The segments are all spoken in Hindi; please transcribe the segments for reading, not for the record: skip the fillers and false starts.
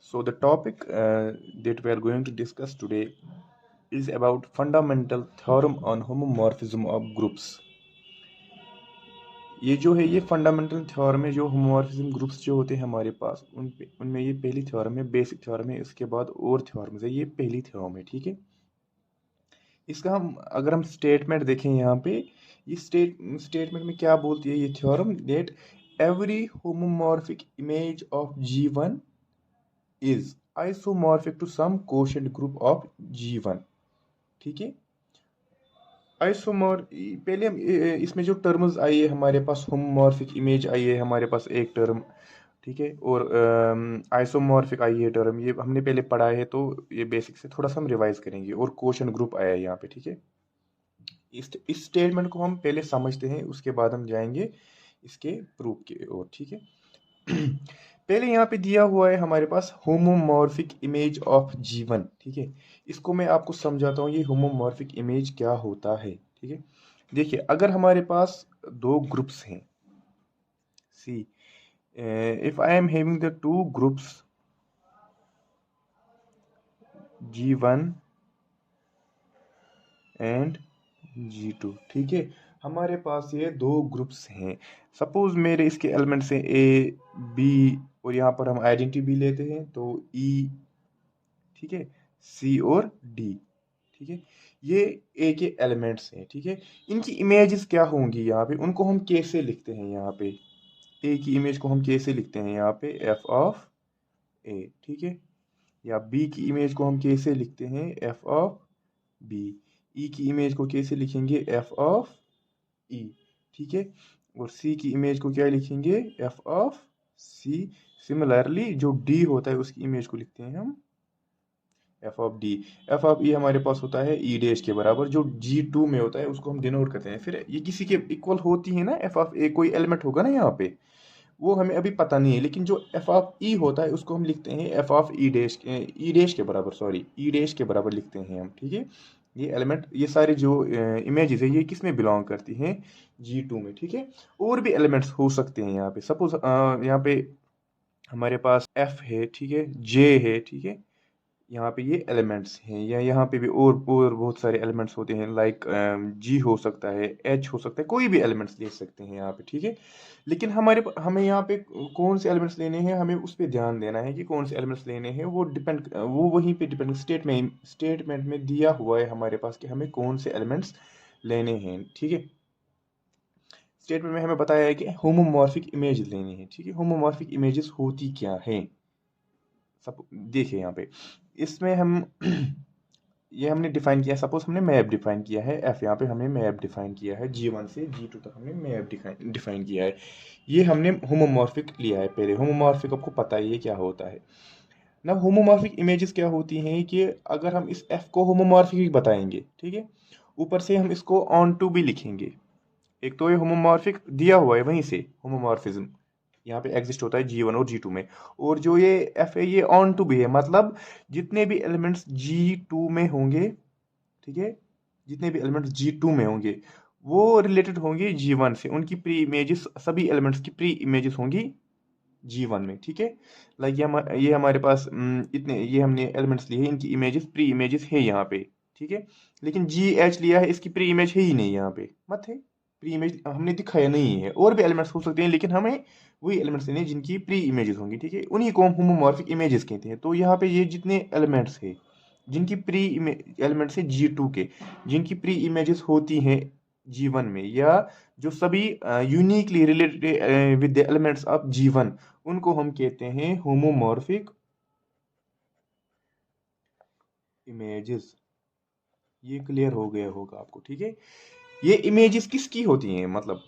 So the topic that we are going to discuss today is about fundamental theorem on homomorphism of groups. ये जो है ये फंडामेंटल थ्योरम है। जो होमोमॉर्फिज्म ग्रुप्स जो होते हैं हमारे पास उनमें ये पहली थ्योरम है, बेसिक थ्योरम है। इसके बाद और थ्योरम्स है, ये पहली थ्योरम है, ठीक है। इसका अगर हम स्टेटमेंट देखें यहाँ पे, ये स्टेटमेंट में क्या बोलती है ये theorem, that every homomorphic image of G1 is isomorphic to some quotient group of G1, ठीक है। आइसोमॉर पहले हम इसमें जो टर्म्स आई है हमारे पास, होमोमॉर्फिक इमेज आई है हमारे पास एक टर्म, ठीक है, और आइसोमॉर्फिक आई है टर्म, ये हमने पहले पढ़ा है। तो ये बेसिक से थोड़ा सा हम रिवाइज करेंगे। और कोशेंट ग्रुप आया है यहाँ पे, ठीक है। इस स्टेटमेंट को हम पहले समझते हैं, उसके बाद हम जाएंगे इसके प्रूफ की ओर, ठीक है। पहले यहाँ पे दिया हुआ है हमारे पास होमोमॉर्फिक इमेज ऑफ G1, ठीक है। इसको मैं आपको समझाता हूँ ये होमोमॉर्फिक इमेज क्या होता है, ठीक है। देखिए, अगर हमारे पास दो ग्रुप्स हैं, see if I am having the two groups G1 and G2, ठीक है। हमारे पास ये दो ग्रुप्स हैं। सपोज मेरे इसके एलिमेंट्स हैं A B, और यहाँ पर हम आइडेंटिटी भी लेते हैं तो E, ठीक है, C और D, ठीक है। ये A के एलिमेंट्स हैं, ठीक है। इनकी इमेजेस क्या होंगी यहाँ पे, उनको हम कैसे लिखते हैं यहाँ पे, A की इमेज को हम कैसे लिखते हैं यहाँ पे, F ऑफ A, ठीक है। या B की इमेज को हम कैसे लिखते हैं, F ऑफ B। E की इमेज को कैसे लिखेंगे, F ऑफ E, ठीक है। और C की इमेज को क्या लिखेंगे, F ऑफ C। सिमिलरली जो D होता है उसकी इमेज को लिखते हैं हम F of D. F of E हमारे पास होता है ई डैश के बराबर, जो G2 में होता है उसको हम डिनोट करते हैं। फिर ये किसी के इक्वल होती है ना, एफ ऑफ ए कोई एलिमेंट होगा ना यहाँ पे, वो हमें अभी पता नहीं है, लेकिन जो एफ ऑफ ई होता है उसको हम लिखते हैं एफ ऑफ ई डैश के बराबर, सॉरी ई डैश के बराबर लिखते हैं हम, ठीक है। ये एलिमेंट, ये सारे जो इमेजेस है ये किस में बिलोंग करती हैं, G2 में, ठीक है। और भी एलिमेंट्स हो सकते हैं यहाँ पे। सपोज यहाँ पे हमारे पास एफ है, ठीक है, जे है, ठीक है। यहाँ पे ये एलिमेंट्स हैं, या यहाँ पे भी और बहुत सारे एलिमेंट्स होते हैं, लाइक जी हो सकता है, एच हो सकता है, कोई भी एलिमेंट्स ले सकते हैं यहाँ पे, ठीक है। लेकिन हमें यहाँ पे कौन से एलिमेंट्स लेने हैं, हमें उस पर ध्यान देना है कि कौन से एलिमेंट्स लेने हैं। वो वहीं पे डिपेंड, स्टेटमेंट में दिया हुआ है हमारे पास कि हमें कौन से एलिमेंट्स लेने हैं, ठीक है। स्टेटमेंट में हमें बताया है कि होमोमॉर्फिक इमेज लेनी है, ठीक है। होमोमॉर्फिक इमेजेस होती क्या है, सब देखिए यहाँ पे। इसमें हम ये हमने डिफाइन किया, सपोज हमने मैप डिफाइन किया है एफ, यहाँ पे हमने मैप डिफाइन किया है G1 से G2 तक हमने मैप डिफाइन किया है। ये हमने होमोमॉर्फिक लिया है पहले। होमोमॉर्फिक आपको पता ही है क्या होता है ना। होमोमॉर्फिक इमेजेस क्या होती हैं कि अगर हम इस एफ को होमोमॉर्फिक भी बताएंगे, ठीक है, ऊपर से हम इसको ऑन टू भी लिखेंगे। एक तो ये होमोमॉर्फिक दिया हुआ है, वहीं से होमोमॉर्फिज्म यहाँ पे एग्जिस्ट होता है G1 और G2 में। और जो ये एफ है ये ऑन टू भी है, मतलब जितने भी एलिमेंट्स G2 में होंगे, ठीक है, जितने भी एलिमेंट्स G2 में होंगे वो रिलेटेड होंगे G1 से। उनकी प्री इमेजेस, सभी एलिमेंट्स की प्री इमेजेस होंगी G1 में, ठीक है। लाइक ये हमारे पास इतने ये हमने एलिमेंट्स लिए हैं, इनकी इमेजेस प्री इमेजेस है यहाँ पे, ठीक है। लेकिन GH लिया है, इसकी प्री इमेज है ही नहीं यहाँ पे, मत है, प्री इमेज हमने दिखाया नहीं है। और भी एलिमेंट्स हो सकते हैं, लेकिन हमें वही एलिमेंट्स लेने हैं जिनकी प्री इमेजेस होंगी, ठीक है। उन्हीं को हम होमोमॉर्फिक इमेजेस कहते हैं। तो यहाँ पे ये जितने एलिमेंट्स है जिनकी प्री एलिमेंट्स है G2 के, जिनकी प्री इमेजेस होती हैं G1 में, या जो सभी uniquely related with the elements of G1, उनको हम कहते हैं होमोमॉर्फिक इमेजेस। ये क्लियर हो गया होगा आपको, ठीक है। ये इमेजेस किसकी होती हैं, मतलब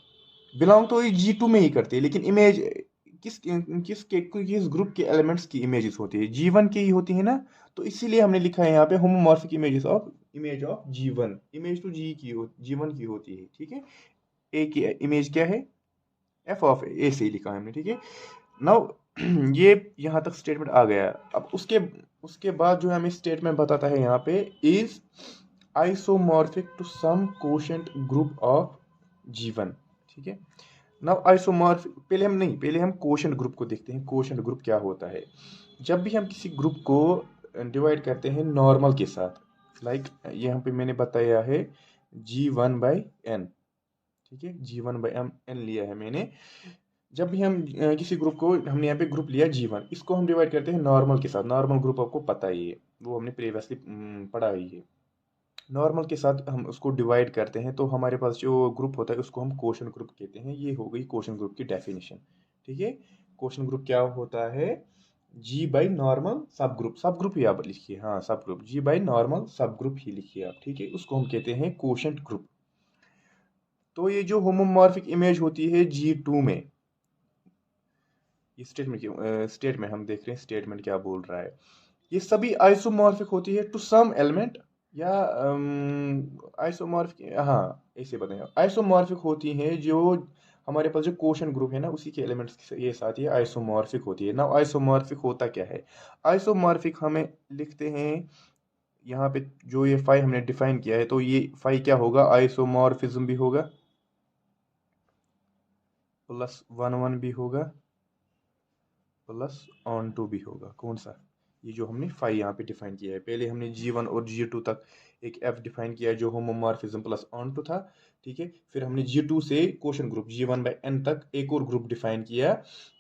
बिलोंग तो ये G2 में ही करते हैं, लेकिन इमेज किस ग्रुप के एलिमेंट्स की इमेजेस होती है, G1 की ही होती है ना। तो इसीलिए हमने लिखा है यहाँ पे homomorphic image of G1। Image तो G1 की होती है, ठीक है। ए की इमेज क्या है, एफ ऑफ ए से ही लिखा है हमने, ठीक है। नाउ ये यहाँ तक स्टेटमेंट आ गया। अब उसके बाद जो हमें स्टेटमेंट बताता है यहाँ पे, is isomorphic to some quotient group of G1, ठीक है। नाउ आइसोमॉर्फिक, पहले हम क्वोशंट ग्रुप को देखते हैं। क्वोशंट ग्रुप क्या होता है? जब भी हम किसी ग्रुप को डिवाइड करते हैं नॉर्मल के साथ, लाइक यहाँ पे मैंने बताया है G1/n, ठीक है, G1/n लिया है मैंने। जब भी हम किसी ग्रुप को, हमने यहाँ पे ग्रुप लिया G1, इसको हम डिवाइड करते हैं नॉर्मल के साथ। नॉर्मल ग्रुप आपको पता ही है, वो हमने प्रीवियसली पढ़ा ही है। नॉर्मल के साथ हम उसको डिवाइड करते हैं तो हमारे पास जो ग्रुप होता है उसको हम क्वोशंट ग्रुप कहते हैं। ये हो गई क्वोशंट ग्रुप की डेफिनेशन, ठीक है। क्वोशंट ग्रुप क्या होता है? जी बाई नॉर्मल सब ग्रुप, सब ग्रुप ही आप लिखिए, हाँ सब ग्रुप, जी बाई नॉर्मल सब ग्रुप ही लिखिए आप, ठीक है। उसको हम कहते हैं क्वोशंट ग्रुप। तो ये जो होमोमॉर्फिक इमेज होती है G2 में, ये स्टेटमेंट हम देख रहे हैं, स्टेटमेंट क्या बोल रहा है। ये सभी आइसोमॉर्फिक होती है टू सम एलिमेंट, या आइसोमॉर्फिक, हाँ ऐसे बताएं, आइसोमॉर्फिक होती हैं जो हमारे पास जो क्वोशंट ग्रुप है ना उसी के एलिमेंट्स ये साथ ये आइसोमॉर्फिक होती है ना। आइसोमॉर्फिक होता क्या है? आइसोमॉर्फिक हमें लिखते हैं यहाँ पे, जो ये फाई हमने डिफाइन किया है, तो ये फाई क्या होगा? आइसोमॉर्फिज्म भी होगा, प्लस 1 1 भी होगा, प्लस ऑन टू भी होगा। कौन सा? ये जो हमने फाई यहाँ पे डिफाइन किया है। पहले हमने G1 और G2 तक एक F डिफाइन किया जो होमोमॉर्फिज्म प्लस ऑन टू था, ठीक है। फिर हमने G2 से क्वोशंट ग्रुप G1/n तक एक और ग्रुप डिफाइन किया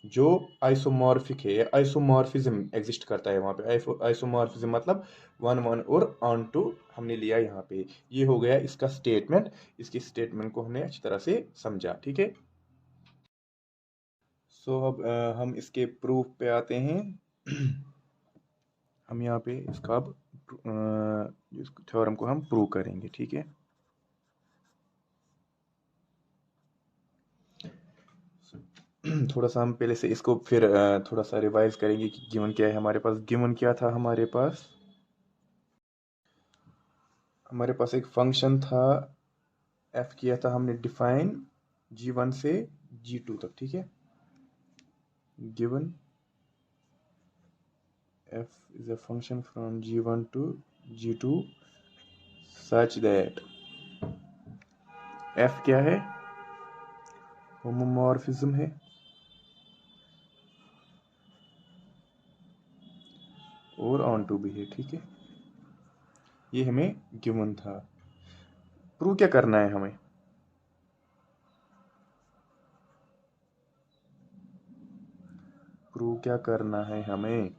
जो आइसोमॉर्फिक है, आइसोमॉर्फिज्म एग्जिस्ट करता है वहाँ पे। आइसोमॉर्फिज्म मतलब 1 1 और ऑन टू हमने लिया यहाँ पे। ये हो गया इसका स्टेटमेंट। इसके स्टेटमेंट को हमने अच्छी तरह से समझा, ठीक है। सो अब हम इसके प्रूफ पे आते हैं। हम यहाँ पे इसका अब इस थ्योरम को हम प्रूव करेंगे, ठीक है। थोड़ा सा हम पहले से इसको फिर थोड़ा सा रिवाइज करेंगे कि गिवन क्या है हमारे पास। गिवन क्या था हमारे पास एक फंक्शन था, f किया था हमने डिफाइन G1 से G2 तक, ठीक है। Given f is a function from G1 to G2 such that f क्या है? होमोमॉर्फिज्म है और ऑन टू भी है, ठीक है। ये हमें गिवन था। प्रूव क्या करना है हमें? प्रूव क्या करना है हमें?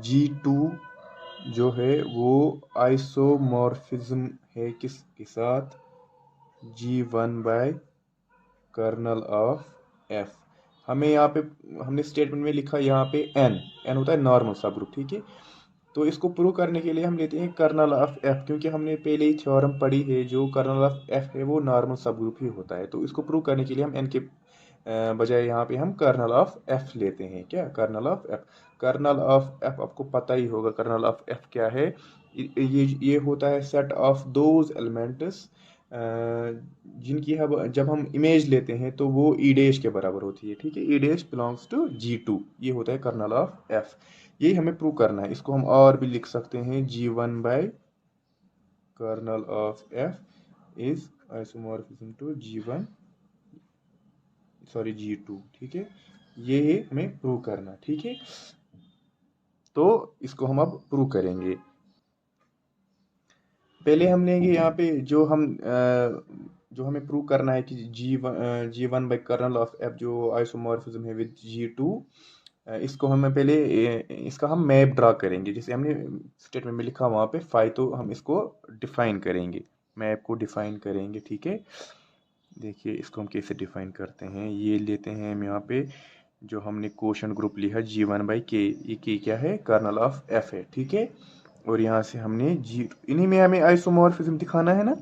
G2 जो है वो आइसोमॉर्फिज्म है किसके साथ? G1 by kernel of F। हमें यहाँ पे, हमने स्टेटमेंट में लिखा यहाँ पे n होता है नॉर्मल सब ग्रुप, ठीक है। तो इसको प्रूव करने के लिए हम लेते हैं कर्नल ऑफ F, क्योंकि हमने पहले ही थ्योरम पढ़ी है जो कर्नल ऑफ F है वो नॉर्मल सब ग्रुप ही होता है। तो इसको प्रूव करने के लिए हम n के बजाय यहाँ पे हम कर्नल ऑफ F लेते हैं। क्या? Kernel of F। Kernel of F आपको पता ही होगा कर्नल ऑफ F क्या है। ये होता है सेट ऑफ दोज एलिमेंट्स जिनकी जब हम इमेज लेते हैं तो वो ई डैश के बराबर होती है, ठीक है। E dash belongs to G2, ये होता है कर्नल ऑफ F। यही हमें प्रूव करना है। इसको हम और भी लिख सकते हैं, G1 by kernel of F is isomorphism to G1 sorry G2, ठीक है। ये हमें प्रूव करना, ठीक है। तो इसको हम अब प्रूव करेंगे। पहले हम लेंगे यहाँ पे जो हमें प्रूव करना है कि G1 by kernel of F जो आइसोमॉर्फिज्म है विद G2, इसको हमें पहले इसका हम मैप ड्रा करेंगे। जैसे हमने स्टेटमेंट में लिखा वहाँ पे फाई, तो हम इसको डिफाइन करेंगे, मैप को डिफाइन करेंगे, ठीक है। देखिए इसको हम कैसे डिफाइन करते हैं। ये लेते हैं हम यहाँ पे जो हमने क्वोशंट ग्रुप लिया G1 बाई के, ये के क्या है? कर्नल ऑफ F है, ठीक है। और यहाँ से हमने इन्हीं में हमें आइसोमॉर्फिज्म दिखाना है ना,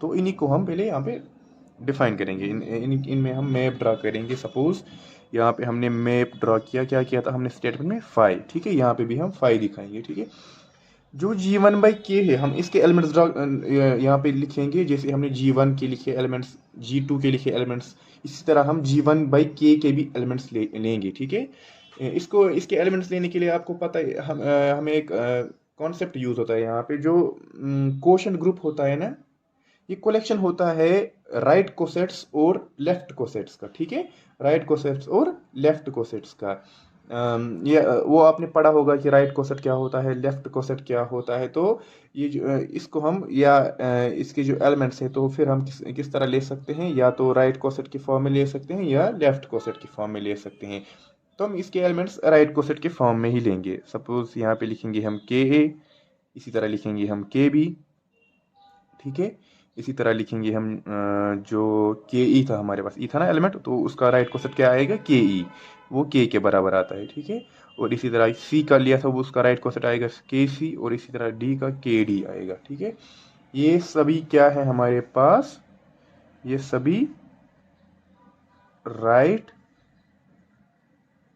तो इन्हीं को हम पहले यहाँ पे डिफाइन करेंगे। इनमें हम मैप ड्रा करेंगे। सपोज यहाँ पे हमने मैप ड्रा किया, क्या किया था हमने स्टेटमेंट में? फाई, ठीक है। यहाँ पे भी हम फाई दिखाएंगे, ठीक है। जो G1 बाई के है हम इसके एलिमेंट्स ड्रा यहाँ पे लिखेंगे। जैसे हमने G1 के लिखे एलिमेंट्स, G2 के लिखे एलिमेंट्स, इसी तरह हम G1 बाई के भी एलिमेंट्स लेंगे, ठीक है। इसको इसके एलिमेंट्स लेने के लिए आपको पता है हमें एक कॉन्सेप्ट यूज होता है यहाँ पे, जो क्वोशंट ग्रुप होता है ना, ये कलेक्शन होता है राइट कोसेट्स और लेफ्ट कोसेट्स का, ठीक है, राइट कोसेट्स और लेफ्ट कोसेट्स का। ये वो आपने पढ़ा होगा कि राइट कोसेट क्या होता है, लेफ्ट कोसेट क्या होता है। तो ये इसको हम या इसके जो एलिमेंट्स हैं तो फिर हम किस तरह ले सकते हैं, या तो राइट कोसेट की फॉर्म में ले सकते हैं या लेफ्ट कोसेट की फॉर्म में ले सकते हैं। तो हम इसके एलिमेंट्स राइट कोसेट के फॉर्म में ही लेंगे। सपोज यहाँ पे लिखेंगे हम के ए, इसी तरह लिखेंगे हम के बी, ठीक है। इसी तरह लिखेंगे हम जो के ई था, हमारे पास ई था ना एलिमेंट, तो उसका राइट कोसेट क्या आएगा, के ई, वो के बराबर आता है, ठीक है। और इसी तरह सी का लिया था, वो उसका राइट कोसेट आएगा के सी, और इसी तरह डी का के डी आएगा, ठीक है। ये सभी क्या है हमारे पास, ये सभी राइट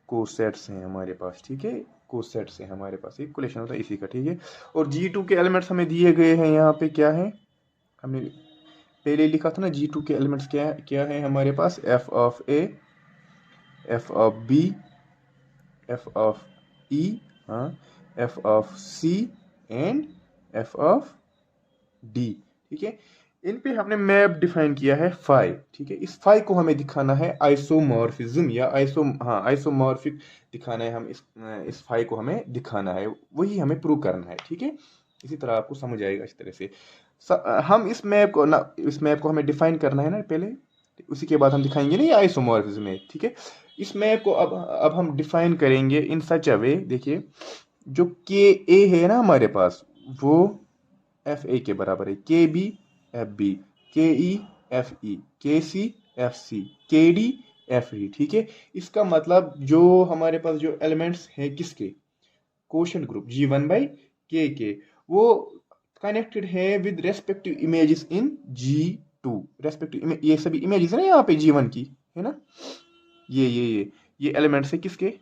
कोसेट्स हैं हमारे पास, ठीक है, कोसेट्स हैं हमारे पास, इक्वेशन होता है इसी का, ठीक है। और G2 के एलिमेंट्स हमें दिए गए हैं, यहाँ पे क्या है, हमने पहले लिखा था ना G2 के एलिमेंट्स क्या क्या है हमारे पास, F of A, F of B, F of E, हाँ, F of C and F of D, ठीक है। इन पे हमने मैप डिफाइन किया है फाई, ठीक है। इस फाई को हमें दिखाना है आइसोमॉर्फिज्म या आइसोमॉर्फिक दिखाना है, हम इस फाई को हमें दिखाना है, वही हमें प्रूव करना है, ठीक है। इसी तरह आपको समझ आएगा इस तरह से। हम इस मैप को ना, इस मैप को हमें डिफाइन करना है ना पहले, उसी के बाद हम दिखाएंगे ना ये आइसोमॉर्फिज्म है, ठीक है। इस मैप को अब हम डिफाइन करेंगे इन सच अ वे, देखिए जो के ए है ना हमारे पास, वो एफ ए के बराबर है, के बी एफ बी, के ई एफ ई, के सी एफ सी, के डी एफ ई, ठीक है। इसका मतलब जो हमारे पास जो एलिमेंट्स हैं किसके, कोशेंट ग्रुप G1/K के, वो कनेक्टेड है with respective images in G2, respective ये सभी इमेजेस है ना यहाँ पे G1 की, है ना, ये एलिमेंट्स है किसके,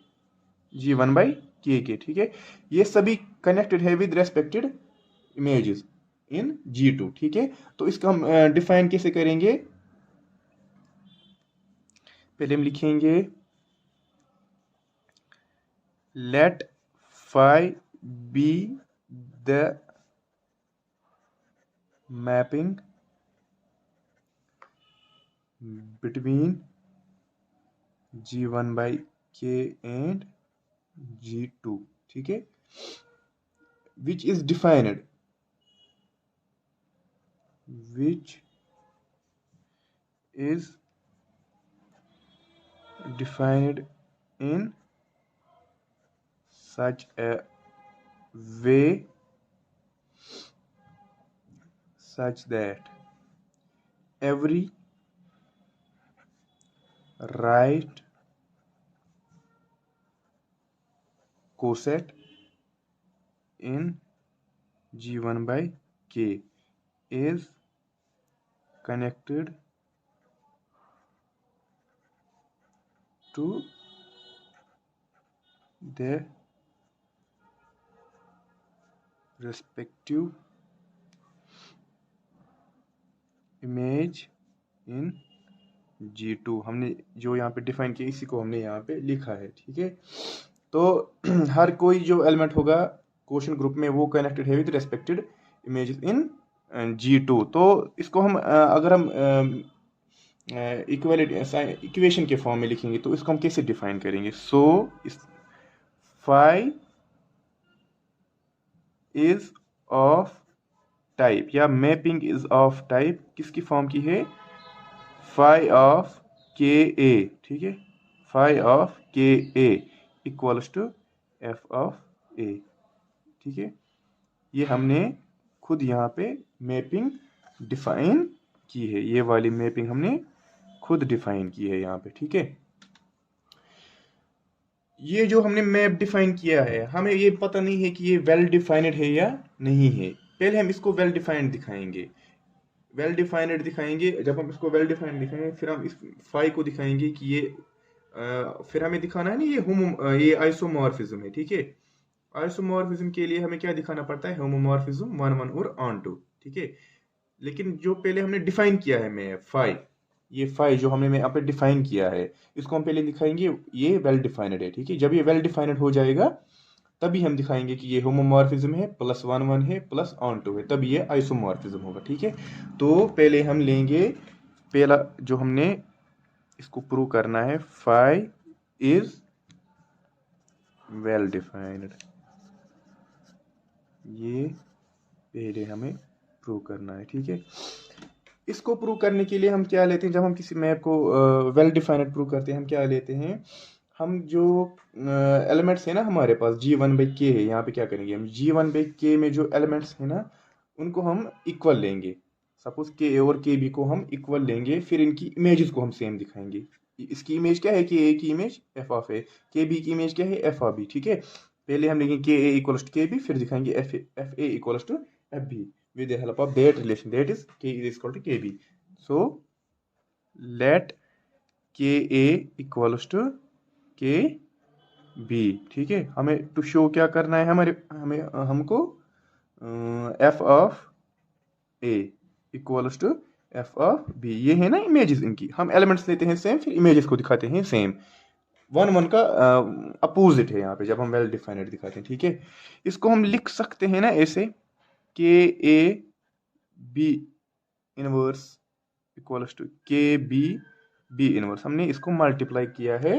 G1/K के, ठीक है। ये सभी कनेक्टेड है with respected images in G2, ठीक है। तो इसका हम डिफाइन कैसे करेंगे, पहले हम लिखेंगे let phi be the mapping between G1/K and G2, ठीक है, which is defined in such a way such that every right coset in G1/K is connected to their respective image in G2। हमने जो यहाँ पे डिफाइन किया इसी को हमने यहाँ पे लिखा है, ठीक है। तो हर कोई जो एलिमेंट होगा क्वोशंट ग्रुप में वो कनेक्टेड है with respected images in G2। तो इसको हम अगर हम इक्वेशन के फॉर्म में लिखेंगे तो इसको हम कैसे डिफाइन करेंगे, सो इस फाई इज ऑफ टाइप, या मैपिंग इज ऑफ टाइप किसकी फॉर्म की है, फाई ऑफ के ए, ठीक है, फाई ऑफ के A equals to F of ए, ठीक है। ये हमने खुद यहाँ पे मैपिंग डिफाइन की है, ये वाली मैपिंग हमने खुद डिफाइन की है यहाँ पे, ठीक है। ये जो हमने मैप डिफाइन किया है, हमें ये पता नहीं है कि ये वेल डिफाइंड है या नहीं है। पहले हम इसको वेल डिफाइंड दिखाएंगे, वेल डिफाइंड दिखाएंगे। जब हम इसको वेल डिफाइंड दिखाएंगे फिर हम इस फाई को दिखाएंगे कि ये फिर हमें दिखाना है ना ये आइसोमॉर्फिज्म है, ठीक है। आइसोमॉर्फिज्म के लिए हमें क्या दिखाना पड़ता है, होमोमॉर्फिज्म 1 1 और ऑन 2, ठीक है। लेकिन जो पहले हमने डिफाइन किया है मैप फाई, ये फाई जो हमने यहाँ पे डिफाइन किया है, इसको हम पहले दिखाएंगे ये वेल डिफाइंड है, ठीक है। जब ये वेल डिफाइंड हो जाएगा तभी हम दिखाएंगे कि ये होमोमॉर्फिज्म है, +1 1 है, +2 है, तभी ये आइसोमॉर्फिज्म होगा। ठीक है, तो पहले हम लेंगे, पहला जो हमने इसको प्रूव करना है, फाई इज वेल डिफाइंड, ये पहले हमें प्रूव करना है। ठीक है, इसको प्रूव करने के लिए हम क्या लेते हैं, जब हम किसी मैप को वेल डिफाइंड प्रूव करते हैं, हम क्या लेते हैं, हम जो एलिमेंट्स है ना हमारे पास G1/K है, यहाँ पे क्या करेंगे हम, G1/K में जो एलिमेंट्स है ना उनको हम इक्वल लेंगे। सपोज K और KB को हम इक्वल लेंगे, फिर इनकी इमेजेस को हम सेम दिखाएंगे। इसकी इमेज क्या है, KA की इमेज F(A), KB की इमेज क्या है, F(B). ठीक है, पहले हम लेंगे KA = KB, फिर दिखाएंगे FA = FB with the help of that relation, that is K is equal to KB. So let KA = KB। ठीक है, हमें टू शो क्या करना है, हमको F(A) = F(B), ये है ना इमेजेस इनकी, हम एलिमेंट्स लेते हैं सेम, फिर इमेजेस को दिखाते हैं सेम। 1 1 का अपोजिट है यहाँ पे जब हम वेल डिफाइंड दिखाते हैं। ठीक है, इसको हम लिख सकते हैं ना ऐसे, KA(B) इनवर्स = KB(B) इनवर्स। हमने इसको मल्टीप्लाई किया है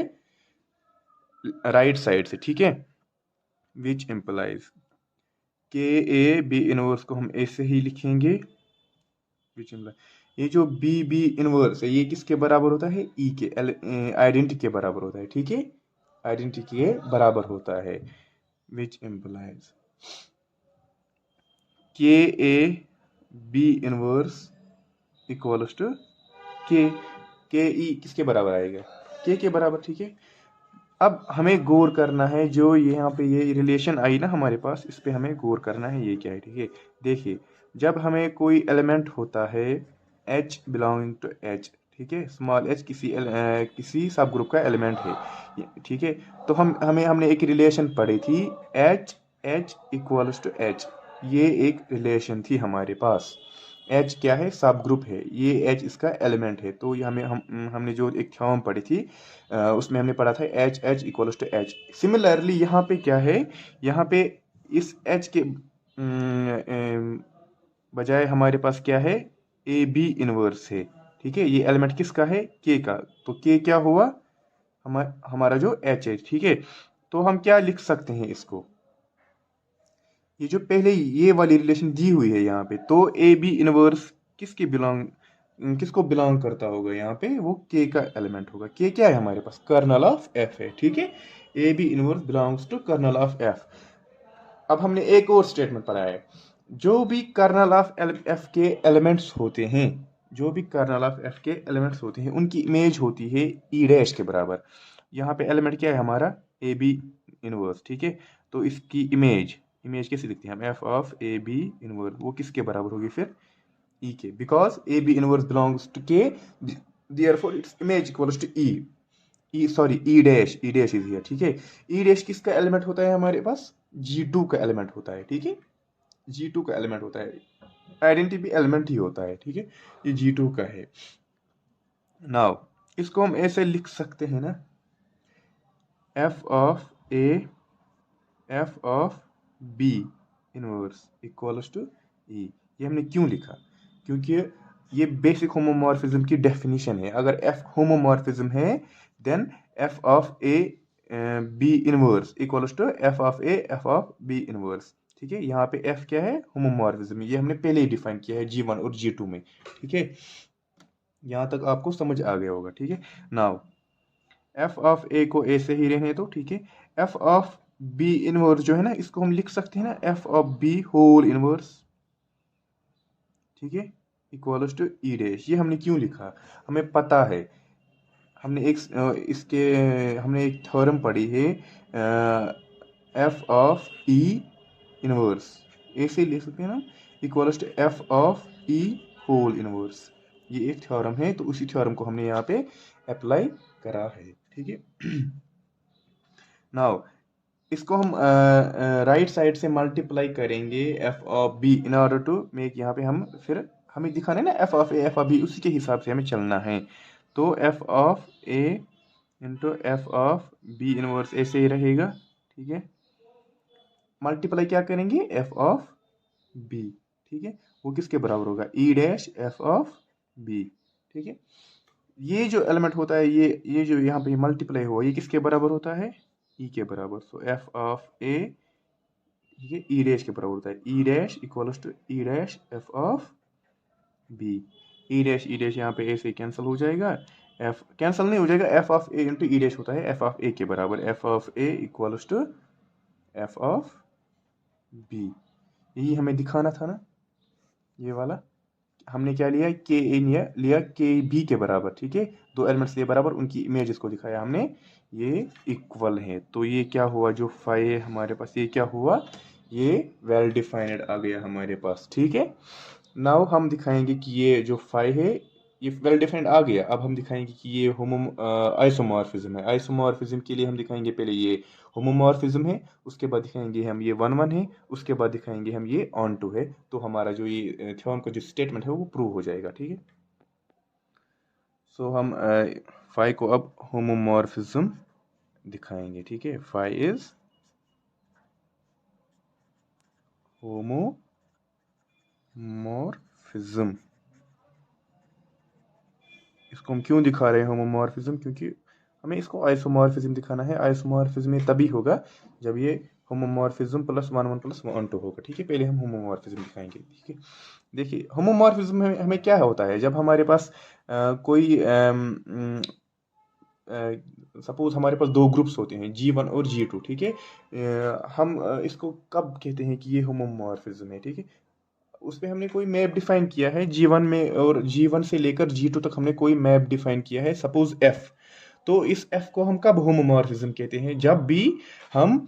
राइट साइड से। ठीक है, विच इम्प्लाइज KA(B) इनवर्स को हम ऐसे ही लिखेंगे, विच इम्प्लाइज ये जो B इनवर्स है ये किसके बराबर होता है, E के, आइडेंटिटी के बराबर होता है। ठीक है, आइडेंटिटी के बराबर होता है, which implies KA(B inverse = KE किसके बराबर आएगा, K के बराबर। ठीक है, अब हमें गौर करना है, जो यहाँ पे ये रिलेशन आई ना हमारे पास, इस पे हमें गौर करना है, ये क्या है। ठीक है, देखिए जब हमें कोई एलिमेंट होता है H बिलोंगिंग टू H, ठीक है, स्मॉल h किसी सब ग्रुप का एलिमेंट है। ठीक है, तो हमने एक रिलेशन पढ़ी थी, H = H, ये एक रिलेशन थी हमारे पास। H क्या है, सब ग्रुप है, ये H इसका एलिमेंट है। तो ये हमने जो एक थ्योरम पढ़ी थी उसमें हमने पढ़ा था H = H। सिमिलरली यहाँ पे क्या है, यहाँ पे इस H के बजाय हमारे पास क्या है, AB इनवर्स है। ठीक है, ये एलिमेंट किसका है, K का, तो K क्या हुआ, हमारा जो H है। ठीक है, तो हम क्या लिख सकते हैं इसको, ये जो पहले ये वाली रिलेशन दी हुई है यहाँ पे, तो AB इनवर्स किसको बिलोंग करता होगा, यहाँ पे वो K का एलिमेंट होगा। K क्या है हमारे पास, कर्नल ऑफ F है। ठीक है, AB inverse belongs to kernel of F। अब हमने एक और स्टेटमेंट पढ़ा है, जो भी कर्नल ऑफ F के एलिमेंट्स होते हैं, जो भी कर्नल ऑफ F के एलिमेंट्स होते हैं उनकी इमेज होती है E' के बराबर। यहाँ पे एलिमेंट क्या है हमारा, AB इनवर्स। ठीक है, तो इसकी इमेज कैसे दिखती है, हम F(AB इनवर्स) वो किसके बराबर होगी फिर, E के, because AB inverse belongs to K, therefore its image equals to E। E' is here. ठीक है, E' किसका एलिमेंट होता है हमारे पास, G2 का एलिमेंट होता है। ठीक है, G2 का एलिमेंट होता है, आइडेंटिटी भी एलिमेंट ही होता है। ठीक है, ये G2 का है। नाउ इसको हम ऐसे लिख सकते हैं ना, F(A) F(B) inverse equals to E। ये हमने क्यों लिखा, क्योंकि ये बेसिक होमोमॉर्फिज्म की डेफिनेशन है। अगर F होमोमॉर्फिज्म है then F(B inverse equals to F(A F(B इनवर्स)। ठीक है, यहाँ पे F क्या है, होमोमॉर्फिज्म, ये हमने पहले ही डिफाइन किया है G1 और G2 में। ठीक है, यहाँ तक आपको समझ आ गया होगा। ठीक है, नाउ F(A) को ऐसे ही रहने दो। ठीक है, F(B इनवर्स जो है ना, इसको हम लिख सकते हैं ना F(B होल इनवर्स), ठीक है, इक्वल्स टू E'। ये हमने क्यों लिखा, हमें पता है, हमने एक थ्योरम पढ़ी है F(E) इनवर्स, ऐसे लिख सकते हैं ना, equals to F(E whole inverse. ये एक थ्योरम है, तो उसी थ्योरम को हमने यहाँ पे अप्लाई करा है। ठीक है, नाउ इसको हम राइट साइड से मल्टीप्लाई करेंगे F(B) in order to make, यहाँ पे हमें दिखाना है ना F(A F(B), उसी के हिसाब से हमें चलना है। तो F(A) इंटू F(B इनवर्स) ऐसे ही रहेगा। ठीक है, मल्टीप्लाई क्या करेंगे, एफ ऑफ बी, ठीक है। वो किसके बराबर होगा, E dash F of B, ठीक है। ये जो एलिमेंट होता है, ये जो यहाँ पे मल्टीप्लाई हुआ, ये किसके बराबर होता है, ई के बराबर। सो एफ ऑफ ए, ठीक है, ई डैश के बराबर होता है, E dash equals to E dash F of B. E dash यहाँ पे ए से कैंसिल हो जाएगा, एफ कैंसिल नहीं हो जाएगा, F of A into E dash होता है एफ ऑफ ए के बराबर, F of A equals to F of B. यही हमें दिखाना था ना, ये वाला हमने क्या लिया, के ए लिया के बी के बराबर, ठीक है। दो एलिमेंट्स लिए बराबर, उनकी इमेजेस को दिखाया हमने, ये इक्वल है। तो ये क्या हुआ, जो फाई है हमारे पास, ये क्या हुआ, ये वेल डिफाइंड आ गया हमारे पास, ठीक है। नाउ हम दिखाएंगे कि ये जो फाई है ये वेल डिफाइंड आ गया। अब हम दिखाएंगे कि ये आइसोमॉर्फिज्म है। आइसोमॉर्फिज्म के लिए हम दिखाएंगे पहले ये होमोमॉर्फिज्म है, उसके बाद दिखाएंगे हम ये वन वन है, उसके बाद दिखाएंगे हम ये ऑन टू है। तो हमारा जो ये थ्योरम का जो स्टेटमेंट है वो प्रूव हो जाएगा, ठीक है। सो हम फाई को अब होमोमॉर्फिज्म दिखाएंगे, ठीक है। Phi is homomorphism. इसको हम क्यों दिखा रहे हैं होमोमॉर्फिज्म, क्योंकि हमें इसको आइसोमॉर्फिज्म दिखाना है। आइसोमॉर्फिज्म तभी होगा जब ये homomorphism plus one one plus one two होगा, ठीक है। पहले हम होमोमॉर्फिज्म दिखाएंगे, ठीक है। देखिए होमोमॉर्फिज्म में हमें क्या होता है, जब हमारे पास कोई सपोज हमारे पास दो ग्रुप्स होते हैं G1 और G2, ठीक है। हम इसको कब कहते हैं कि ये होमोमॉर्फिज्म है, ठीक है। उसमें हमने कोई मैप डिफाइन किया है G1 में, और G1 से लेकर G2 तक हमने कोई मैप डिफाइन किया है, सपोज F। तो इस F को हम कब होमोमॉर्फिज्म कहते हैं, जब भी हम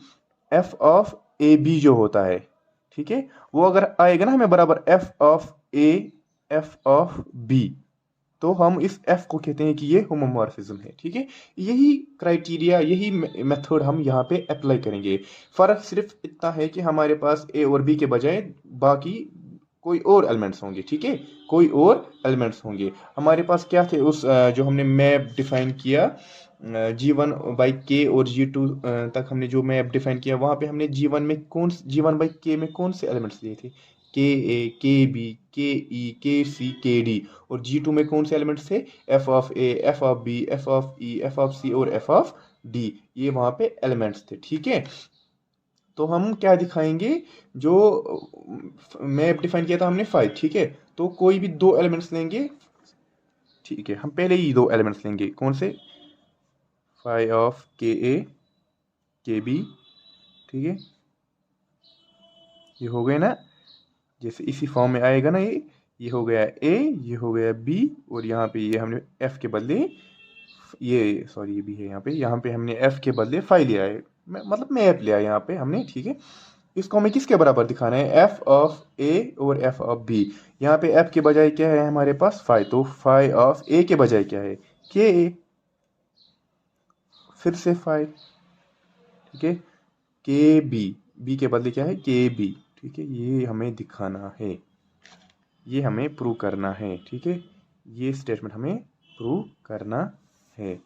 F ऑफ ए बी जो होता है, ठीक है, वो अगर आएगा ना हमें बराबर F of A F of B, तो हम इस F को कहते हैं कि ये होमोमॉर्फिज्म है, ठीक है। यही क्राइटेरिया, यही मेथड हम यहाँ पे अप्लाई करेंगे। फर्क सिर्फ इतना है कि हमारे पास ए और बी के बजाय बाकी कोई और एलिमेंट्स होंगे, ठीक है। कोई और एलिमेंट्स होंगे। हमारे पास क्या थे उस जो हमने मैप डिफाइन किया G1 बाई के और G2 तक हमने जो मैप डिफाइन किया, वहाँ पे हमने G1 बाई के में कौन से एलिमेंट्स लिए थे, के ए के बी के ई के सी के डी। और G2 में कौन से एलिमेंट्स थे, F of A F of B F of E F of C और एफ ऑफ डी। ये वहाँ पे एलिमेंट्स थे, ठीक है। तो हम क्या दिखाएंगे, जो मैप डिफाइन किया था हमने फाइव, ठीक है। तो कोई भी दो एलिमेंट्स लेंगे, ठीक है। हम पहले ही दो एलिमेंट्स लेंगे, कौन से, फाइव ऑफ के ए के बी, ठीक है। ये हो गए ना, जैसे इसी फॉर्म में आएगा ना, ये हो गया ए, ये हो गया बी, और यहाँ पे ये हमने एफ के बदले ये, सॉरी ये भी है यहाँ पे हमने एफ के बदले फाइव लिया है, मतलब मैप लिया है यहाँ पे हमने, ठीक है। इसको हमें किसके बराबर दिखाना है, एफ ऑफ ए और एफ ऑफ बी। यहाँ पे एफ के बजाय क्या है हमारे पास फाइव, तो फाइव ऑफ ए के बजाय क्या है, के ए, फिर से फाइव, ठीक है। के बी के बदले क्या है, के बी, ठीक है। ये हमें दिखाना है, ये हमें प्रूव करना है, ठीक है। ये स्टेटमेंट हमें प्रूव करना है।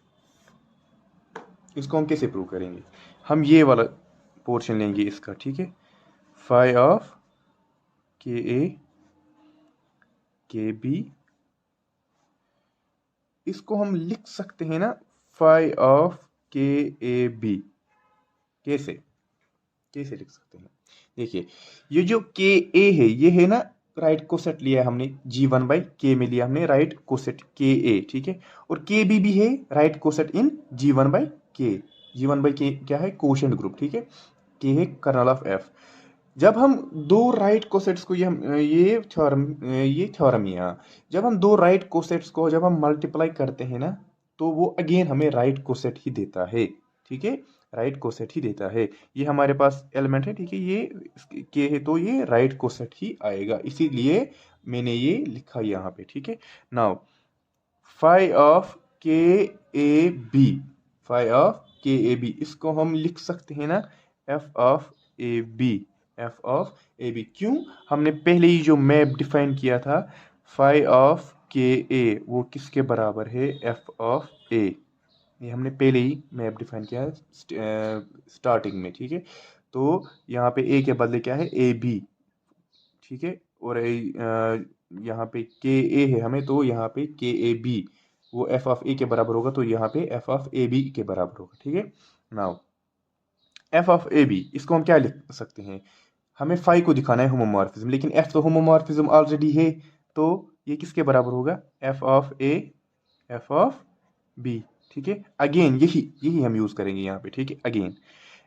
इसको हम कैसे प्रूव करेंगे, हम ये वाला पोर्शन लेंगे इसका, ठीक है। फाइव ऑफ के ए के बी, इसको हम लिख सकते हैं ना फाइव ऑफ के ए बी। कैसे कैसे लिख सकते हैं, देखिए ये जो के ए है, ये है ना राइट कोसेट लिया है हमने, G1 बाई के में लिया हमने राइट कोसेट के ए, ठीक है। और के बी भी है right coset in G1 by के। G1 बाई के क्या है, कोशेंट ग्रुप, ठीक है। के है कर्नल ऑफ एफ। जब हम दो राइट कोसेट्स को, ये थ्योरम यहाँ, जब हम दो राइट कोसेट्स को जब हम मल्टीप्लाई करते हैं ना, तो वो अगेन हमें राइट कोसेट ही देता है, ठीक है। राइट कोसेट ही देता है। ये हमारे पास एलिमेंट है, ठीक है, ये के है तो ये राइट कोसेट ही आएगा, इसीलिए मैंने ये लिखा यहाँ पे, ठीक है। नाउ फाइव ऑफ के ए बी, फाइव ऑफ के ए बी, इसको हम लिख सकते हैं ना F of A B, F of A B. क्यों, हमने पहले ही जो मैप डिफाइन किया था फाइव ऑफ के ए, वो किसके बराबर है, एफ ऑफ ए। ये हमने पहले ही मैप डिफाइन किया है स्टार्टिंग में, ठीक है। तो यहाँ पे ए के बदले क्या है, ए बी, ठीक है। और यहाँ पे के ए है हमें, तो यहाँ पे के ए बी वो एफ ऑफ ए के बराबर होगा, तो यहाँ पे एफ ऑफ ए बी के बराबर होगा, ठीक है। Now F of A B, इसको हम क्या लिख सकते हैं, हमें फाई को दिखाना है होमोमॉर्फिज्म, लेकिन एफ तो होमोमॉर्फिज्म ऑलरेडी है, तो ये किसके बराबर होगा, F of A F of B, ठीक है। अगेन यही यही हम यूज करेंगे यहाँ पे, ठीक है। अगेन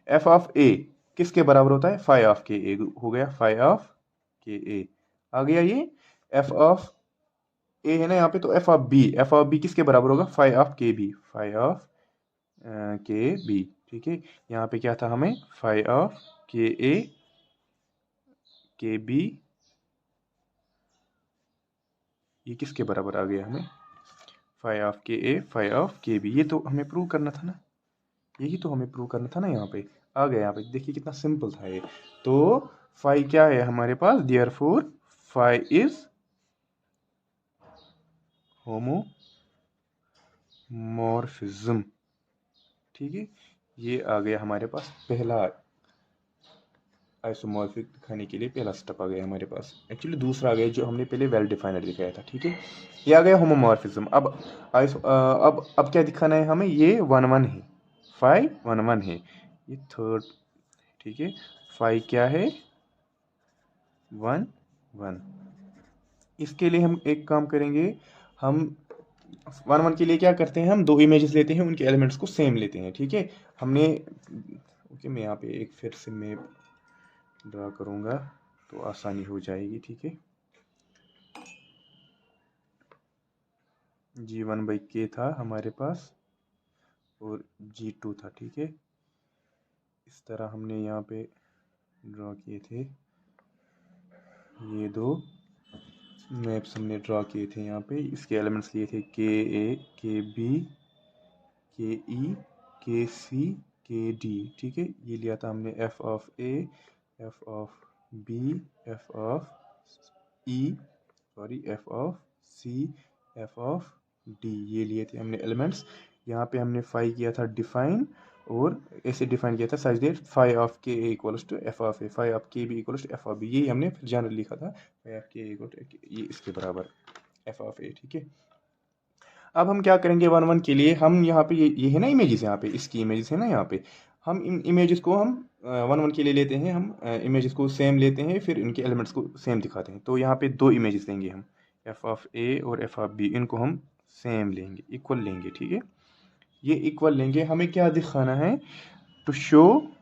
एफ ऑफ ए किसके बराबर होता है, फाई ऑफ के ए हो गया, फाई ऑफ के ए आ गया ये। एफ ऑफ ए है ना यहाँ पे, तो एफ ऑफ बी किसके बराबर होगा, phi of K B, phi of K B, ठीक है। यहाँ पे क्या था हमें, फाई ऑफ के ए के बी, ये किसके बराबर आ गया हमें, फाई ऑफ के ए फाई ऑफ के बी। ये तो हमें प्रूव करना था ना, यही तो हमें प्रूव करना था ना, यहाँ पे आ गया। यहाँ पे देखिए कितना सिंपल था ये। तो फाई क्या है हमारे पास, देयरफॉर फाई इज होमोमॉर्फिज्म, ठीक है। ये आ गया हमारे पास पहला आइसोमॉर्फिक दिखाने के लिए पहला स्टेप आ गया हमारे पास। एक्चुअली दूसरा आ गया जो हमने पहले वेल डिफाइनर दिखाया था, ठीक है। ये आ गया होमोमॉर्फिज्म। अब क्या दिखाना है हमें, ये 1 1 है, फाई 1 1 है, ये थर्ड, ठीक है। फाई क्या है, 1 1। इसके लिए हम एक काम करेंगे, हम 1 1 के लिए क्या करते हैं, हम दो इमेजेस लेते हैं, उनके एलिमेंट्स को सेम लेते हैं, ठीक है। हमने ओके, मैं यहाँ पे एक फिर से मैं ड्रा करूँगा तो आसानी हो जाएगी, ठीक है। G1/K था हमारे पास और G2 था, ठीक है। इस तरह हमने यहाँ पे ड्रा किए थे, ये दो मैप्स हमने ड्रा किए थे यहाँ पे। इसके एलिमेंट्स लिए थे के ए के बी के ई के सी के डी, ठीक है। ये लिया था हमने F of A F of B F of E sorry F of C F of D, ये लिए थे हमने एलिमेंट्स। यहाँ पे हमने फाई किया था डिफाइन, और ऐसे डिफाइन किया था such that phi of K equals to F of A, phi of K B equals to F of B, यही हमने फिर जनरल लिखा था, phi of K equal to ये इसके बराबर एफ ऑफ ए, ठीक है। अब हम क्या करेंगे 1 1 के लिए, हम यहाँ पे ये है ना इमेजेस, यहाँ पे इसकी इमेजेस है ना यहाँ पे, हम इन इमेजेस को हम 1 1 के लिए लेते हैं, हम इमेजेस को सेम लेते हैं, फिर इनके एलिमेंट्स को सेम दिखाते हैं। तो यहाँ पे दो इमेजेस लेंगे हम, एफ ऑफ ए और एफ ऑफ बी, इनको हम सेम लेंगे, इक्वल लेंगे, ठीक है। ये इक्वल लेंगे, हमें क्या दिखाना है, टू शो,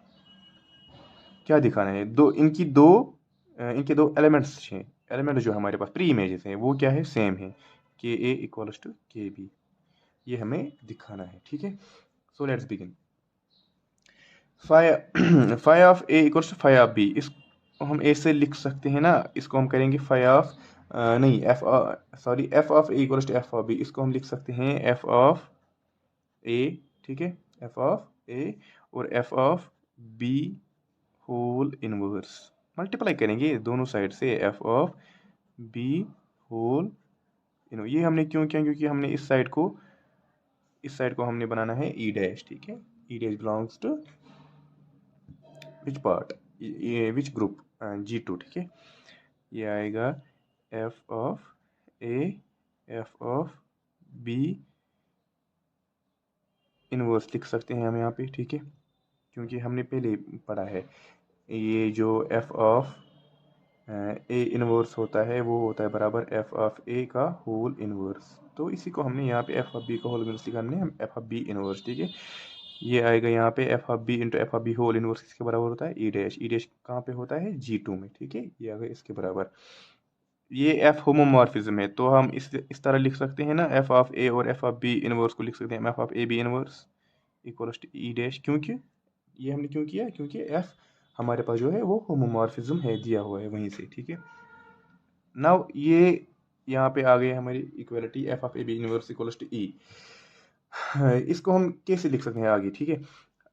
क्या दिखाना है, इनके दो एलिमेंट्स हैं, एलिमेंट जो हमारे पास प्री इमेजेस हैं वो क्या है, सेम है, K A equals to K B, ये हमें दिखाना है, ठीक है। So let's begin. Phi of A equals to phi of B, इसको हम ए से लिख सकते हैं ना, इसको हम करेंगे फाई ऑफ नहीं F sorry F of A equals to F of B, इसको हम लिख सकते हैं एफ ऑफ ए, ठीक है, एफ ऑफ ए और F of B whole inverse, multiply करेंगे दोनों साइड से, F of B whole inverse. ये हमने क्यों किया, क्योंकि हमने इस साइड को हमने बनाना है ई डैश, ठीक है। E dash belongs to which part, which group, G2, ठीक है। ये आएगा F of A F of B inverse लिख सकते हैं हम यहाँ पे, ठीक है, क्योंकि हमने पहले पढ़ा है ये जो एफ ऑफ ए इनवर्स होता है वो होता है बराबर एफ ऑफ ए का होल इनवर्स, तो इसी को हमने यहाँ पे एफ ऑफ बी का होल इनवर्स लिखा हमने, हम एफ ऑफ बी इनवर्स, ठीक है। ये आएगा यहाँ पे F of B into F of B whole inverse किसके बराबर होता है, ई डैश कहाँ पे होता है, G2 में, ठीक है। ये आ गया इसके बराबर। ये एफ होमोमॉर्फिज्म है, तो हम इस तरह लिख सकते हैं ना, एफ ऑफ ए और एफ ऑफ बी इनवर्स को लिख सकते हैं F of A B inverse equals to E dash, क्योंकि ये हमने क्यों किया, क्योंकि एफ हमारे पास जो है वो होमोमॉर्फिज्म है, दिया हुआ है वहीं से, ठीक है। नाउ ये यहाँ पे आ गई हमारी equality F of A B inverse equals to E. इसको हम कैसे लिख सकते हैं आगे, ठीक है।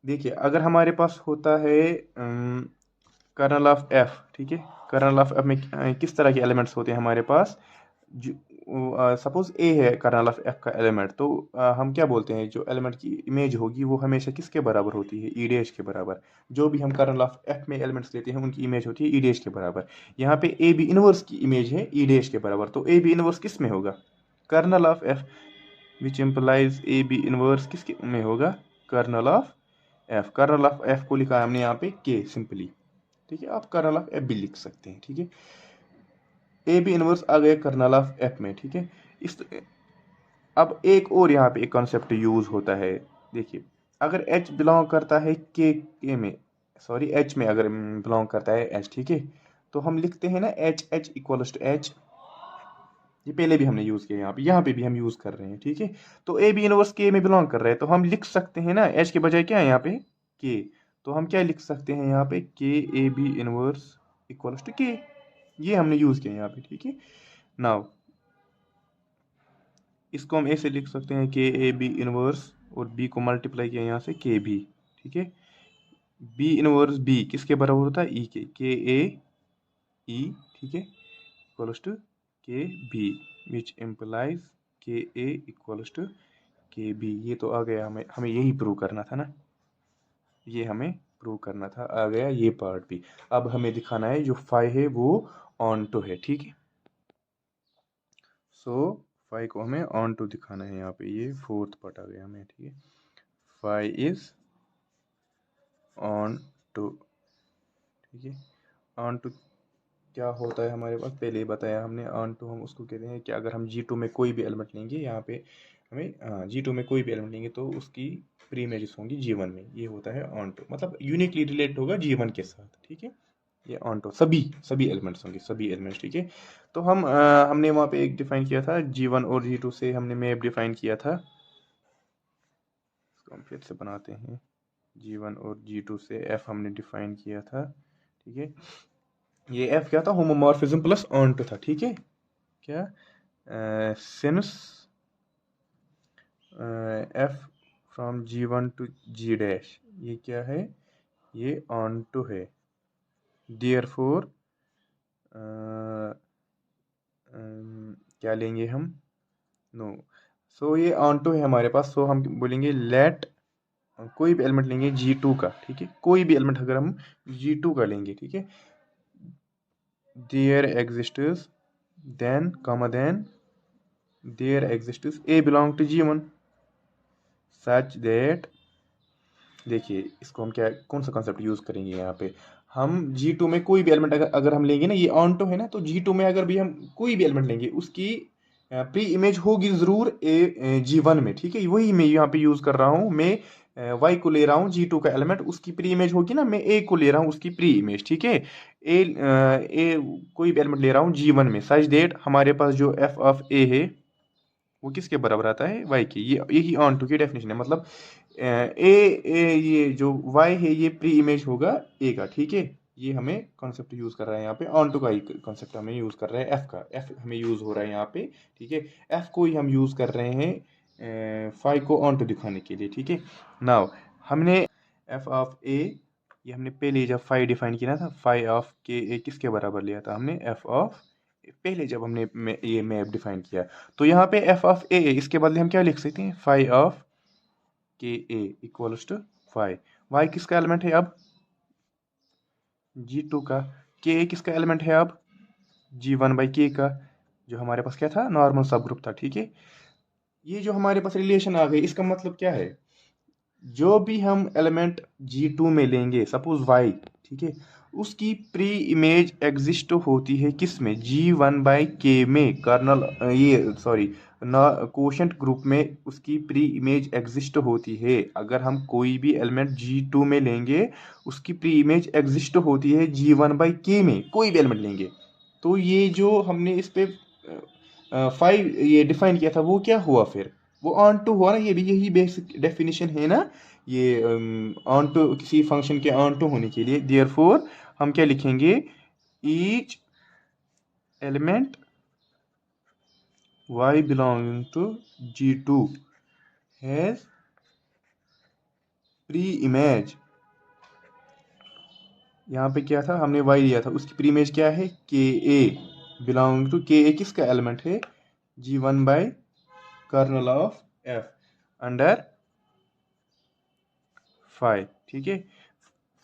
देखिए अगर हमारे पास होता है कर्नल ऑफ एफ, ठीक है, कर्नल ऑफ एफ में किस तरह के एलिमेंट्स होते हैं हमारे पास, सपोज ए है कर्नल ऑफ एफ का एलिमेंट, तो हम क्या बोलते हैं, जो एलिमेंट की इमेज होगी वो हमेशा किसके बराबर होती है, ई डैश के बराबर। जो भी हम कर्नल ऑफ एफ में एलिमेंट्स लेते हैं उनकी इमेज होती है ई डैश के बराबर। यहाँ पे ए बी इनवर्स की इमेज है ई डैश के बराबर, तो ए बी इनवर्स किस में होगा, kernel of F, which implies A B inverse किसके में होगा, kernel of F. Kernel of F को लिखा है हमने यहाँ पे के सिंपली, ठीक है। आप कर्नल ऑफ एफ भी लिख सकते हैं, ठीक है। ए बी इनवर्स आ गया कर्नल ऑफ एफ में, ठीक है। इस अब एक और यहाँ पे एक कॉन्सेप्ट यूज होता है, देखिए, अगर एच बिलोंग करता है के में, सॉरी एच में अगर बिलोंग करता है एच, ठीक है, तो हम लिखते हैं ना H H equals to H. ये पहले भी हमने यूज किया, यहाँ पे भी हम यूज कर रहे हैं, ठीक है। तो ए बी इनवर्स के में बिलोंग कर रहा है, तो हम लिख सकते हैं ना एच के बजाय क्या है यहाँ पे के, तो हम क्या लिख सकते हैं यहाँ पे K A B inverse equals to K. ये हमने यूज किया यहाँ पे, ठीक है। नाउ इसको हम ऐसे लिख सकते हैं के ए बी इनवर्स, और बी को मल्टीप्लाई किया यहाँ से के बी, ठीक है। बी इनवर्स बी किसके बराबर होता है, ई के ए ई, ठीक है, equals to K B, which implies के A equals to K B. ये तो आ गया, हमें हमें यही प्रूव करना था ना, ये हमें प्रूव करना था, आ गया ये पार्ट भी। अब हमें दिखाना है जो फाइव है वो ऑन टू है, ठीक है। सो फाइव को हमें ऑन टू दिखाना है यहाँ पे, ये फोर्थ पार्ट आ गया हमें, ठीक है। फाइव इज ऑन टू, ठीक है। ऑन टू क्या होता है हमारे पास पहले ही बताया हमने, ऑन टू हम उसको कहते हैं कि अगर हम जी टू में कोई भी एलिमेंट लेंगे, यहाँ पे हमें जी टू में कोई भी एलिमेंट लेंगे तो उसकी प्री इमेजेस होंगी जी वन में, ये होता है ऑन टू, मतलब यूनिकली रिलेट होगा जी वन के साथ, ठीक है। ये ऑन टू सभी सभी एलिमेंट्स होंगे, सभी एलिमेंट्स, ठीक है। तो हमने वहाँ पे एक डिफाइन किया था जी वन और जी टू से हमने मैप डिफाइन किया था, इसको हम फिर से बनाते हैं। जी वन और जी टू से एफ हमने डिफाइन किया था, ठीक है। ये एफ क्या था, होमोमॉर्फिज्म प्लस ऑन टू था, ठीक है। क्या since F from G one to G dash, ये क्या है, ये ऑन टू है, डियर फोर क्या लेंगे हम, नो, सो ये ऑन टू है हमारे पास, सो हम बोलेंगे लेट, कोई भी एलिमेंट लेंगे जी टू का, ठीक है, कोई भी एलिमेंट अगर हम जी टू का लेंगे, ठीक है, there exists then comma then there exists A belong to G one such that, देखिए इसको हम क्या कौन सा कॉन्सेप्ट यूज करेंगे यहाँ पे, हम जी टू में कोई भी एलिमेंट अगर हम लेंगे ना, ये ऑन टू है ना, तो जी टू में अगर भी हम कोई भी एलिमेंट लेंगे उसकी प्री इमेज होगी जरूर ए जी वन में, ठीक है। वही मैं यहाँ पे यूज कर रहा हूँ, मैं वाई को ले रहा हूँ जी टू का एलिमेंट, उसकी प्री इमेज होगी ना, मैं ए को ले रहा हूँ उसकी प्री इमेज, ठीक है। ए कोई भी एलिमेंट ले रहा हूँ जी वन में सच देट हमारे पास जो एफ ऑफ ए है वो किसके बराबर आता है, वाई की। ये यही ऑन टू की डेफिनेशन है, मतलब ये जो वाई है ये प्री इमेज होगा ए का, ठीक है। ये हमें कॉन्सेप्ट यूज कर रहा है यहाँ पे, ऑन टू का ही कॉन्सेप्ट हमें यूज कर रहा है, एफ का, एफ हमें यूज हो रहा है यहाँ पे, ठीक है। एफ को ही हम यूज कर रहे हैं फाइव को ऑन टू दिखाने के लिए, ठीक है। नाउ हमने एफ ऑफ ए, ये हमने पहले जब फाइव डिफाइन किया था, फाइव ऑफ के ए किसके बराबर लिया था हमने, एफ ऑफ, पहले जब हमने ये मैप डिफाइन किया, तो यहाँ पे एफ ऑफ ए इसके बदले हम क्या लिख सकते हैं, फाइव ऑफ के A equals to five. Y किसका एलिमेंट है अब, जी टू का। के ए किसका एलिमेंट है अब, जी वन बाई के का, जो हमारे पास क्या था, नॉर्मल सब ग्रुप था, ठीक है। ये जो हमारे पास रिलेशन आ गई, इसका मतलब क्या है, जो भी हम एलिमेंट जी टू में लेंगे, सपोज वाई, ठीक है, उसकी प्री इमेज एग्जिस्ट होती है किस में, जी वन बाई के में, कर्नल ये सॉरी कोशेंट ग्रुप में उसकी प्री इमेज एग्जिस्ट होती है। अगर हम कोई भी एलिमेंट जी टू में लेंगे उसकी प्री इमेज एग्जिस्ट होती है जी वन बाई के में, कोई भी एलिमेंट लेंगे। तो ये जो हमने इस पे फाइव ये डिफाइन किया था वो क्या हुआ फिर, वो ऑन टू हुआ ना, ये भी यही बेसिक डेफिनेशन है ना, ये ऑन टू किसी फंक्शन के ऑन टू होने के लिए, देयरफॉर हम क्या लिखेंगे, each element y belonging to G2 has pre-image, यहाँ पे क्या था, हमने y लिया था, उसकी प्री इमेज क्या है, के ए बिलोंग टू, के ए किसका एलिमेंट है, G1 by kernel of F under phi. ठीक है,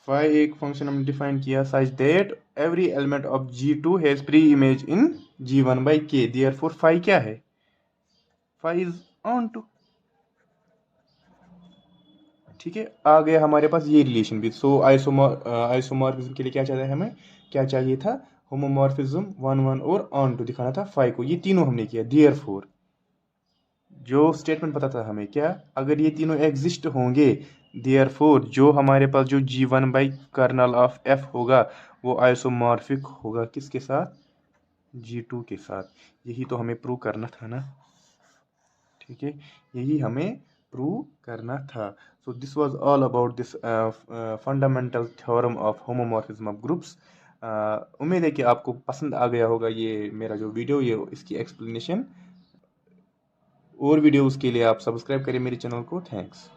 फाई एक फंक्शन हमने डिफाइन किया such that every element of G2 has pre image in G1 by K, therefore phi क्या है, फाई इज ऑन टू। ठीक है, आ गया हमारे पास ये रिलेशन भी। सो आइसोमॉर्फिज्म के लिए क्या चाहिए हमें, क्या चाहिए था, होमोमॉर्फिज्म 1 1 और ऑन टू दिखाना था फाई को, ये तीनों हमने किया। देयरफॉर जो स्टेटमेंट पता था हमें क्या, अगर ये तीनों एग्जिस्ट होंगे, देयरफॉर जो हमारे पास जो G1 by kernel of F होगा वो आइसोमॉर्फिक होगा किसके साथ, G2 के साथ। यही तो हमें प्रूव करना था ना। ठीक है, यही हमें प्रूव करना था। So this was all about this fundamental theorem of homomorphism of groups. उम्मीद है कि आपको पसंद आ गया होगा ये मेरा जो वीडियो, ये इसकी एक्सप्लेनेशन। और वीडियोस के लिए आप सब्सक्राइब करें मेरे चैनल को। थैंक्स।